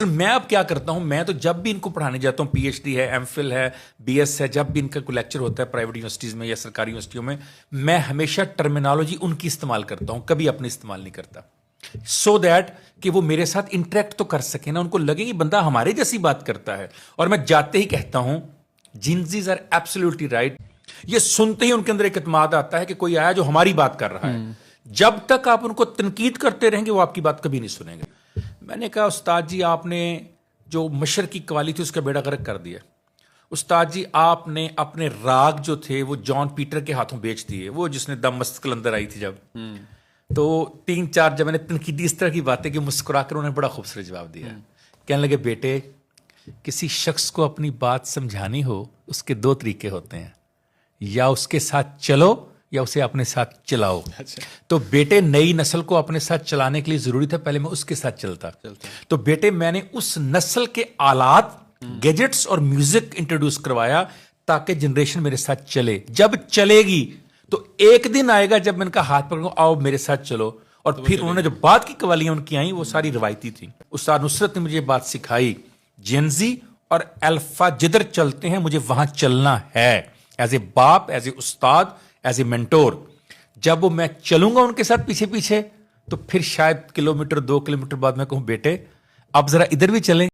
میں اب کیا کرتا ہوں، میں تو جب بھی ان کو پڑھانے جاتا ہوں، پی ایچ ڈی ہے، ایم فل ہے، بی ایس ہے، جب بھی ان کا کوئی لیکچر ہوتا ہے پرائیویٹ یونیورسٹیز میں یا سرکاری یونیورسٹیوں میں ہمیشہ ٹرمینالوجی ان کی استعمال کرتا ہوں، کبھی اپنی استعمال نہیں کرتا، سو دیٹ کہ وہ میرے ساتھ انٹریکٹ تو کر سکے نا، ان کو لگے کہ بندہ ہمارے جیسی بات کرتا ہے. اور میں جاتے ہی کہتا ہوں جینزیز آر ایبسلیوٹلی رائٹ. یہ سنتے ہی ان کے اندر ایک اعتماد آتا ہے کہ کوئی آیا جو ہماری بات کر رہا ہے. جب تک آپ ان کو تنقید کرتے رہیں گے وہ آپ کی بات کبھی نہیں سنیں گے. میں نے کہا استاد جی آپ نے جو مشرق کی قوالی تھی اس کا بیڑا غرق کر دیا. استاد جی آپ نے اپنے راگ جو تھے وہ جان پیٹر کے ہاتھوں بیچ دیے، وہ جس نے دم مست قلندر آئی تھی جب. تو 3-4 جب میں نے تنقیدی اس طرح کی باتیں کہ مسکرا کر انہوں نے بڑا خوبصورت جواب دیا. کہنے لگے بیٹے کسی شخص کو اپنی بات سمجھانی ہو اس کے 2 طریقے ہوتے ہیں، یا اس کے ساتھ چلو یا اسے اپنے ساتھ چلاؤ. تو بیٹے نئی نسل کو اپنے ساتھ چلانے کے لیے ضروری تھا پہلے میں اس کے ساتھ چلتا. تو بیٹے میں نے اس نسل کے آلات، گیجٹس اور میوزک انٹروڈیوس کروایا تاکہ جنریشن میرے ساتھ چلے. جب چلے گی تو ایک دن آئے گا جب میں ان کا ہاتھ پکڑوں آؤ میرے ساتھ چلو. اور پھر انہوں نے جو بعد کی قوالیاں ان کی آئیں وہ ساری روایتی تھیں. استاد نصرت نے مجھے یہ بات سکھائی، جینزی اور الفا جدھر چلتے ہیں مجھے وہاں چلنا ہے، ایز اے باپ، ایز اے استاد، ایز اے مینٹور. جب وہ میں چلوں گا ان کے ساتھ پیچھے پیچھے تو پھر شاید 1-2 کلومیٹر بعد میں کہوں بیٹے اب ذرا ادھر بھی چلیں.